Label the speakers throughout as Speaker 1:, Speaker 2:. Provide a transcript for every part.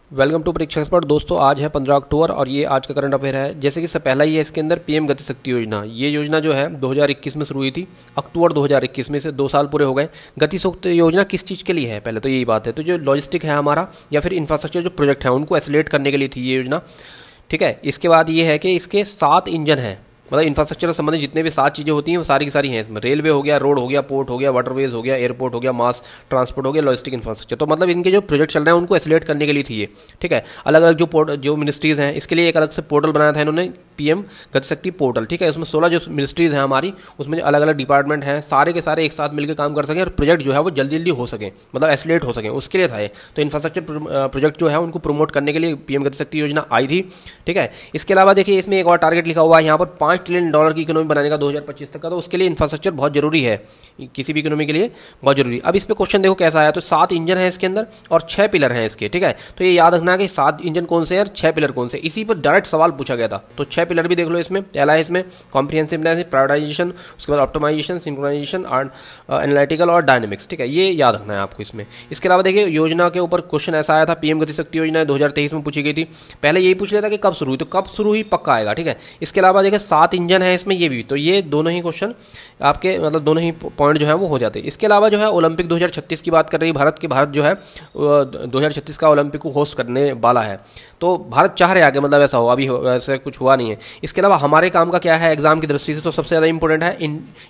Speaker 1: Welcome to परीक्षा expert. दोस्तों आज है 15 अक्टूबर और ये आज का करंट अफेयर है। जैसे कि सब पहला ही है इसके अंदर पीएम गति शक्ति योजना। ये योजना जो है 2021 में शुरू हुई थी, अक्टूबर 2021 में, से 2 साल पूरे हो गए। गति शक्ति योजना किस चीज़ के लिए है, पहले तो यही बात है। तो जो लॉजिस्टिक है हमारा या फिर इंफ्रास्ट्रक्चर जो प्रोजेक्ट है उनको एसिलेट करने के लिए थी ये योजना। ठीक है, इसके बाद ये है कि इसके 7 इंजन हैं, मतलब इंफ्रास्ट्रक्चर से संबंधित जितने भी 7 चीज़ें होती हैं वो सारी की सारी हैं इसमें। रेलवे हो गया, रोड हो गया, पोर्ट हो गया, वाटरवेज हो गया, एयरपोर्ट हो गया, मास ट्रांसपोर्ट हो गया, लॉजिस्टिक इंफ्रास्ट्रक्चर। तो मतलब इनके जो प्रोजेक्ट चल रहे हैं उनको एसिलेट करने के लिए थी ये। ठीक है, अलग अलग जो मिनिस्ट्रीज़ हैं इसके लिए एक अलग से पोर्टल बनाया था इन्होंने, पीएम गति शक्ति पोर्टल। ठीक है, उसमें 16 जो मिनिस्ट्रीज़ हैं हमारी, उसमें जो अलग अलग डिपार्टमेंट हैं सारे के सारे एक साथ मिलकर काम कर सकें और प्रोजेक्ट जो है वो जल्दी जल्दी हो सके, मतलब एसिलेट हो सके, उसके लिए था ये। तो इंफ्रास्ट्रक्चर प्रोजेक्ट जो है उनको प्रमोट करने के लिए पीएम गति शक्ति योजना आई थी। ठीक है, इसके अलावा देखिए इसमें एक और टारगेट लिखा हुआ है यहाँ पर, $5 ट्रिलियन की इकोनॉमी बनाने का 2025 तक का। तो उसके लिए इंफ्रास्ट्रक्चर बहुत जरूरी है, किसी भी इकोनॉमी के लिए बहुत जरूरी। अब इस पे क्वेश्चन देखो कैसा आया। तो 7 इंजन है इसके अंदर और 6 पिलर हैं इसके। ठीक है, तो ये याद रखना है कि 7 इंजन कौन से हैं और 6 पिलर कौन से, इसी पर डायरेक्ट सवाल पूछा गया था। तो 6 पिलर भी देख लो इसमें। पहला है इसमें कॉम्प्रिहेंसिवनेस, प्रायोरिटाइजेशन, उसके बाद ऑप्टिमाइजेशन, सिंक्रोनाइजेशन, एनालिटिकल और डायनेमिक्स। ठीक है, ये याद रखना है आपको इसमें। इसके अलावा देखिए योजना के ऊपर क्वेश्चन ऐसा आया था, पीएम गति शक्ति योजना 2023 में पूछी गई थी। पहले यही पूछ लिया था कि कब शुरू हुई, तो कब शुरू हुई पक्का आएगा। ठीक है, इसके अलावा देखिए 7 इंजन है इसमें, ये भी, तो ये दोनों ही क्वेश्चन आपके, मतलब दोनों ही पॉइंट जो है वो हो जाते हैं। इसके अलावा जो है ओलंपिक 2036 की बात कर रही है भारत जो है 2036 का ओलंपिक को होस्ट करने वाला है। तो भारत चाह रहे आगे, मतलब ऐसा हो, अभी ऐसा कुछ हुआ नहीं है। इसके अलावा हमारे काम का क्या है एग्जाम की दृष्टि से, तो सबसे ज़्यादा इंपॉर्टेंट है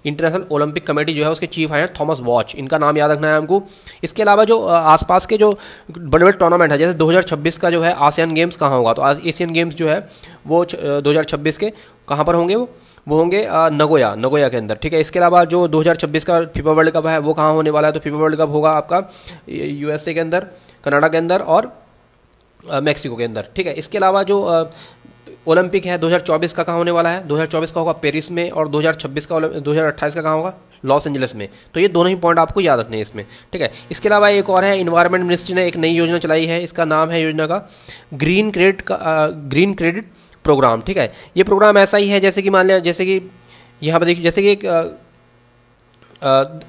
Speaker 1: इंटरनेशनल ओलंपिक कमेटी जो है उसके चीफ हैं थॉमस वॉच, इनका नाम याद रखना है हमको। इसके अलावा जो आसपास के जो बड़े बड़े टूर्नामेंट है, जैसे 2026 का जो है आसियान गेम्स कहाँ होगा, तो एशियन गेम्स जो है वो 2026 के कहाँ पर होंगे, वो होंगे नगोया के अंदर। ठीक है, इसके अलावा जो 2026 का फीफा वर्ल्ड कप है वो कहाँ होने वाला है, तो फीफा वर्ल्ड कप होगा आपका यूएसए के अंदर, कनाडा के अंदर और मैक्सिको के अंदर। ठीक है, इसके अलावा जो ओलंपिक है 2024 का कहाँ होने वाला है, 2024 का होगा पेरिस में, और 2026 का 2028 का कहाँ होगा, लॉस एंजलिस में। तो ये दोनों ही पॉइंट आपको याद रखने हैं इसमें। ठीक है, इसके अलावा एक और है, इन्वायरमेंट मिनिस्ट्री ने एक नई योजना चलाई है, इसका नाम है योजना का ग्रीन क्रेडिट प्रोग्राम। ठीक है, ये प्रोग्राम ऐसा ही है जैसे कि मान लिया, जैसे कि यहाँ पर देखिए, जैसे कि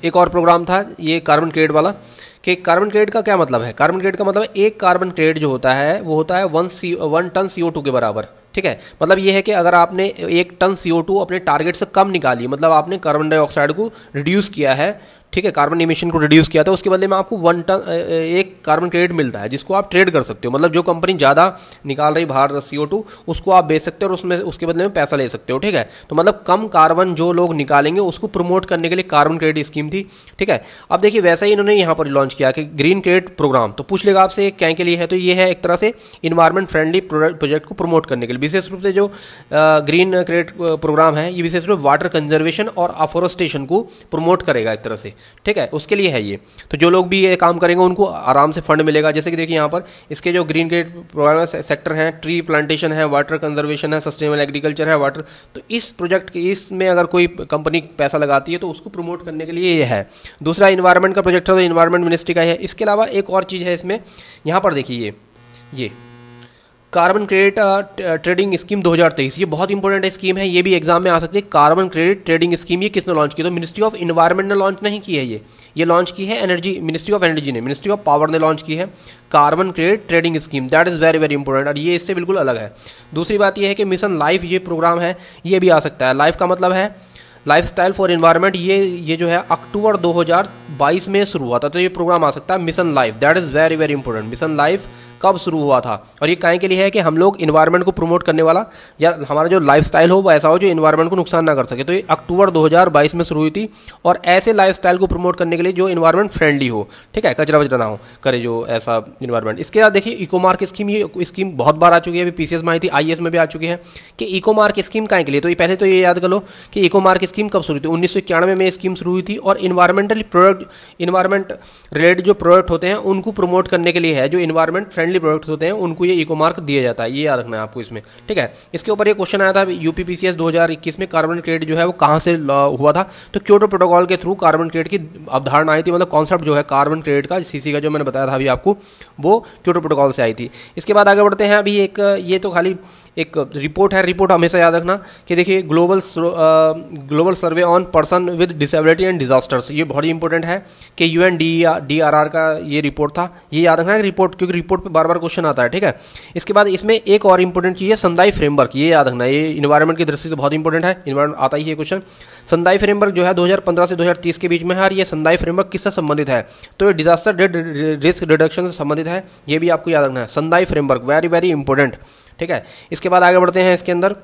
Speaker 1: एक और प्रोग्राम था ये कार्बन क्रेडिट वाला, कि कार्बन क्रेडिट का क्या मतलब है। कार्बन क्रेडिट का मतलब एक कार्बन क्रेडिट जो होता है वो होता है 1 टन CO2 के बराबर। ठीक है, मतलब ये है कि अगर आपने 1 टन CO2 अपने टारगेट से कम निकाली, मतलब आपने कार्बन डाइऑक्साइड को रिड्यूस किया है, ठीक है, कार्बन इमिशन को रिड्यूस किया था, उसके बदले में आपको 1 कार्बन क्रेडिट मिलता है जिसको आप ट्रेड कर सकते हो। मतलब जो कंपनी ज़्यादा निकाल रही बाहर CO2 उसको आप बेच सकते हो और उसमें उसके बदले में पैसा ले सकते हो। ठीक है, तो मतलब कम कार्बन जो लोग निकालेंगे उसको प्रमोट करने के लिए कार्बन क्रेडिट स्कीम थी। ठीक है, अब देखिए वैसा ही इन्होंने यहाँ पर लॉन्च किया कि ग्रीन क्रेडिट प्रोग्राम। तो पूछ लेगा आपसे क्या के लिए है, तो ये है एक तरह से इन्वायरमेंट फ्रेंडली प्रोजेक्ट को प्रमोट करने के लिए। विशेष रूप से जो ग्रीन क्रेडिट प्रोग्राम है ये विशेष रूप से वाटर कंजर्वेशन और अफोरेस्टेशन को प्रमोट करेगा एक तरह से। ठीक है, उसके लिए है ये। तो जो लोग भी ये काम करेंगे उनको आराम से फंड मिलेगा। जैसे कि देखिए यहाँ पर इसके जो ग्रीन क्रेडिट प्रोग्राम सेक्टर हैं, ट्री प्लांटेशन है, वाटर कंजर्वेशन है, सस्टेनेबल एग्रीकल्चर है, वाटर। तो इस प्रोजेक्ट के इसमें अगर कोई कंपनी पैसा लगाती है तो उसको प्रमोट करने के लिए ये है। दूसरा इन्वायरमेंट का प्रोजेक्ट है तो इन्वायरमेंट मिनिस्ट्री का है। इसके अलावा एक और चीज़ है इसमें, यहाँ पर देखिए ये कार्बन क्रेडिट ट्रेडिंग स्कीम 2023, ये बहुत इंपॉर्टेंट स्कीम है, ये भी एग्जाम में आ सकती है। कार्बन क्रेडिट ट्रेडिंग स्कीम ये किसने लॉन्च की, तो मिनिस्ट्री ऑफ इन्वायरमेंट ने लॉन्च नहीं की है, ये लॉन्च की है एनर्जी, मिनिस्ट्री ऑफ एनर्जी ने, मिनिस्ट्री ऑफ पावर ने लॉन्च की है carbon credit trading scheme. That is very very important और ये इससे बिल्कुल अलग है। दूसरी बात ये है कि मिशन लाइफ ये प्रोग्राम है, ये भी आ सकता है। लाइफ का मतलब है लाइफस्टाइल फॉर एनवायरनमेंट, ये जो है अक्टूबर 2022 में शुरू हुआ था, तो ये प्रोग्राम आ सकता है mission life. That is very very important. Mission life कब शुरू हुआ था और ये काहे के लिए है कि हम लोग इन्वायरमेंट को प्रमोट करने वाला या हमारा जो लाइफस्टाइल हो वो ऐसा हो जो इन्वायरमेंट को नुकसान ना कर सके। तो ये अक्टूबर 2022 में शुरू हुई थी और ऐसे लाइफस्टाइल को प्रमोट करने के लिए जो इन्वायरमेंट फ्रेंडली हो, ठीक है, कचरा वचरा ना हो करे जो ऐसा इन्वायरमेंट। इसके बाद देखिए इकोमार्क स्कीम, ये स्कीम बहुत बार आ चुकी है, अभी पीसीएस में आई थी, IAS में भी आ चुकी है कि इकोमार्क स्कीम काहे के लिए। तो ये पहले तो ये याद कर लो कि इकोमार्क स्कीम कब शुरू हुई थी, 1991 में स्कीम शुरू हुई थी और इन्वायरमेंट रिलेटेड जो प्रोडक्ट होते हैं उनको प्रमोट करने के लिए है। जो इन्वायरमेंट फ्रेंडली प्रोडक्ट होते हैं उनको ये इको मार्क दिया जाता है, ये याद रखना है आपको इसमें। ठीक है, इसके ऊपर ये क्वेश्चन आया था यूपीपीसीएस 2021 में, कार्बन क्रेडिट जो है वो कहाँ से हुआ था, तो क्योटो प्रोटोकॉल के थ्रू कार्बन क्रेडिट की अवधारणा आई थी, मतलब कॉन्सेप्ट जो है कार्बन क्रेडिट का, सीसी का जो मैंने बताया था अभी आपको, वो क्योटो प्रोटोकॉल से आई थी। इसके बाद आगे बढ़ते हैं, अभी एक ये तो खाली एक रिपोर्ट है, रिपोर्ट हमेशा याद रखना कि देखिए global survey on person with disability and disasters, ये बहुत ही इंपॉर्टेंट है कि UNDRR का ये रिपोर्ट था, ये याद रखना है रिपोर्ट, क्योंकि रिपोर्ट पे बार बार क्वेश्चन आता है, ठीक है। इसके बाद इसमें एक और इंपॉर्टेंट चीज़ है संदाई फ्रेमवर्क, ये याद रखना, ये इन्वायरमेंट की दृष्टि से बहुत इंपॉर्टेंट है, इन्वायरमेंट आता ही है क्वेश्चन। संदाई फ्रेमवर्क जो है 2015 से 2030 के बीच में है, और ये संदाई फ्रेमवर्क किससे संबंधित है, तो ये डिजास्टर रिस्क रिडक्शन से संबंधित है, ये भी आपको याद रखना है, संदाई फ्रेमवर्क, वेरी वेरी इंपॉर्टेंट, ठीक है। इसके बाद आगे बढ़ते हैं, इसके अंदर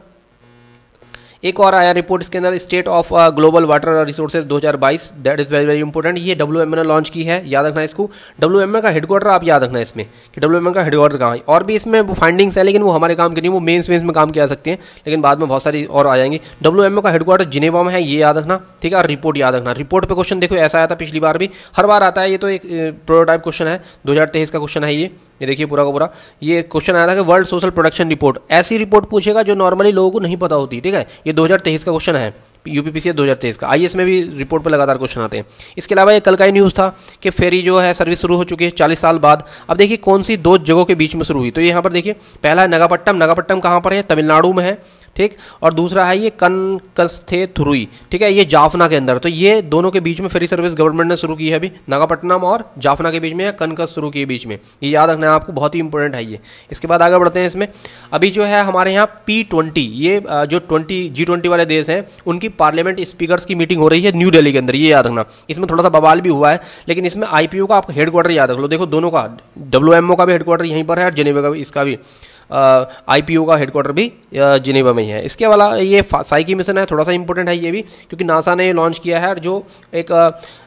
Speaker 1: एक और आया रिपोर्ट इसके अंदर, state of global water resources 2022, that is very very important, ये WMA ने लॉन्च की है, याद रखना इसको। WMA का हेडक्वार्टर आप याद रखना इसमें कि WMA का हेडक्वार्टर कहाँ है, और भी इसमें फाइंडिंग्स है लेकिन वो हमारे काम की नहीं, वो मेंस में काम किया सकते हैं, लेकिन बाद में बहुत सारी और आ जाएंगी। WMA का हेडक्वार्टर जिनेवा में है, ये याद रखना, ठीक है। और रिपोर्ट याद रखना, रिपोर्ट पे क्वेश्चन देखो ऐसा आया था पिछली बार भी, हर बार आता है, ये तो एक प्रोटोटाइप क्वेश्चन है, 2023 का क्वेश्न है ये देखिए पूरा का पूरा, ये क्वेश्चन आया था कि वर्ल्ड सोशल प्रोटेक्शन रिपोर्ट, ऐसी रिपोर्ट पूछेगा जो नॉर्मली लोगों को नहीं पता होती, ठीक है। ये 2023 का क्वेश्चन है, UPPCS 2023 का, IAS में भी रिपोर्ट पर लगातार क्वेश्चन आते हैं। इसके अलावा ये कल का ही न्यूज़ था कि फेरी जो है सर्विस शुरू हो चुकी है 40 साल बाद। अब देखिए कौन सी दो जगहों के बीच में शुरू हुई, तो यहाँ पर देखिए पहला है नगापट्टनम, नगापट्टनम कहाँ पर है, तमिलनाडु में है, ठीक। और दूसरा है ये कनकस्थेथुरुई, ठीक है, ये जाफना के अंदर, तो ये दोनों के बीच में फेरी सर्विस गवर्नमेंट ने शुरू की है अभी, नगापट्टनम और जाफना के बीच में या कनकस्थुरु के बीच में, ये याद रखना है आपको, बहुत ही इंपॉर्टेंट है ये। इसके बाद आगे बढ़ते हैं, इसमें अभी जो है हमारे यहाँ P20, ये जो G20 वाले देश हैं उनकी पार्लियामेंट स्पीकर्स की मीटिंग हो रही है न्यू दिल्ली के अंदर, ये याद रखना। इसमें थोड़ा सा बवाल भी हुआ है, लेकिन इसमें IPO का आपको हेडक्वार्टर याद रख लो, देखो दोनों का, WMO का भी हेडक्वार्टर यहीं पर है और जेनेवा का भी, इसका भी IPO का हेडक्वार्टर भी जिनेवा में ही है। इसके अलावा ये साइकी मिशन है, थोड़ा सा इंपॉर्टेंट है ये भी, क्योंकि नासा ने लॉन्च किया है, और जो एक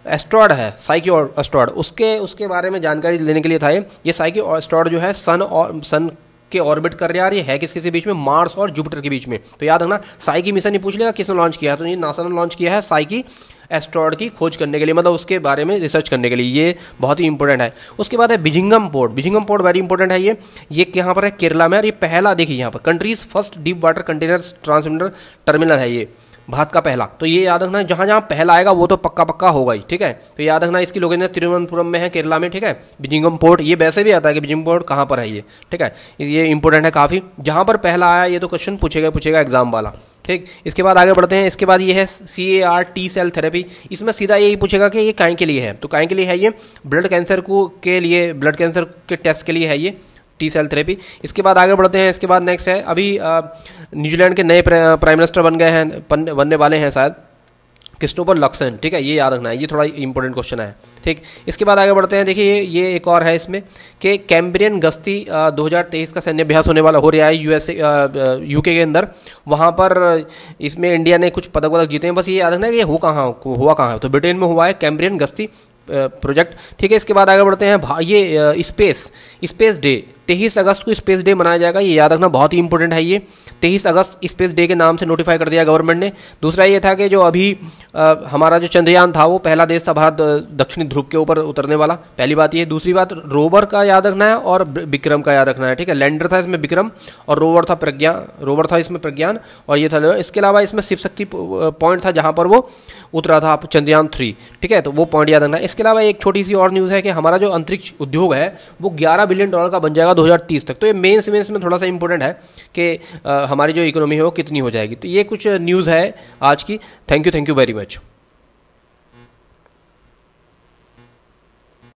Speaker 1: एस्ट्रॉयड है साइकी एस्ट्रॉयड, उसके बारे में जानकारी लेने के लिए था ये साइकी एस्ट्रॉयड जो है सन के ऑर्बिट कर रहा है, ये है किसके बीच में, मार्स और जुपिटर के बीच में, तो याद रखना साइकी मिशन ही पूछ लेगा किसने लॉन्च किया है, तो ये नासा ने लॉन्च किया है साइकी एस्ट्रॉयड की खोज करने के लिए, मतलब उसके बारे में रिसर्च करने के लिए, ये बहुत ही इंपॉर्टेंट है। उसके बाद है बिजिंगम पोर्ट, बिजिंगम पोर्ट वेरी इंपॉर्टेंट है ये यहाँ पर है केरला में, और ये पहला देखिए यहाँ पर countries first deep water container transmitter terminal है ये, भारत का पहला, तो ये याद रखना, जहाँ जहाँ पहला आएगा वो तो पक्का पक्का होगा ही, ठीक है। तो याद रखना इसकी लोकेशन तिरुवनंतपुरम में है, केरला में, ठीक है। बिजिंगम पोर्ट, ये वैसे भी आता है कि बिजिंगम पोर्ट कहाँ पर है ये, ठीक है, ये इंपॉर्टेंट है काफ़ी, जहाँ पर पहला आया ये तो क्वेश्चन पूछेगा एग्जाम वाला, ठीक। इसके बाद आगे बढ़ते हैं, इसके बाद ये है CAR T सेल थेरेपी, इसमें सीधा यही पूछेगा कि ये काहे के लिए है, तो काहे के लिए है ये, ब्लड कैंसर के लिए, ब्लड कैंसर के टेस्ट के लिए है ये T सेल थेरेपी। इसके बाद आगे बढ़ते हैं, इसके बाद नेक्स्ट है, अभी न्यूजीलैंड के नए प्राइम मिनिस्टर बनने वाले हैं शायद, क्रिस्टोफर लक्सन, ठीक है, ये याद रखना है, ये थोड़ा इंपॉर्टेंट क्वेश्चन है, ठीक। इसके बाद आगे बढ़ते हैं, देखिए ये एक और है इसमें कि कैम्ब्रियन गश्ती 2023 का सैन्य अभ्यास होने वाला हो रहा है UK के अंदर, वहाँ पर इसमें इंडिया ने कुछ पदक जीते हैं, बस ये याद रखना है कि ये हुआ कहाँ है, तो ब्रिटेन में हुआ है कैम्ब्रियन गश्ती प्रोजेक्ट, ठीक है। इसके बाद आगे बढ़ते हैं, ये स्पेस डे 23 अगस्त को स्पेस डे मनाया जाएगा, ये याद रखना, बहुत ही इंपॉर्टेंट है ये, 23 अगस्त स्पेस डे के नाम से नोटिफाई कर दिया गवर्नमेंट ने। दूसरा ये था कि जो अभी हमारा जो चंद्रयान था वो पहला देश था भारत दक्षिणी ध्रुव के ऊपर उतरने वाला, पहली बात ये। दूसरी बात रोवर का याद रखना है और विक्रम का याद रखना है, ठीक है। लैंडर था इसमें विक्रम और रोवर था इसमें प्रज्ञान, और ये था। इसके अलावा इसमें शिव शक्ति पॉइंट था जहाँ पर वो उतरा था चंद्रयान 3, ठीक है, तो वो पॉइंट याद रखना है। इसके अलावा एक छोटी सी और न्यूज़ है कि हमारा जो अंतरिक्ष उद्योग है वो $11 बिलियन का बन जाएगा 2030 तक, तो ये मेंस में थोड़ा सा इंपॉर्टेंट है कि हमारी जो इकोनॉमी है वो कितनी हो जाएगी। तो ये कुछ न्यूज़ है आज की। Thank you very much.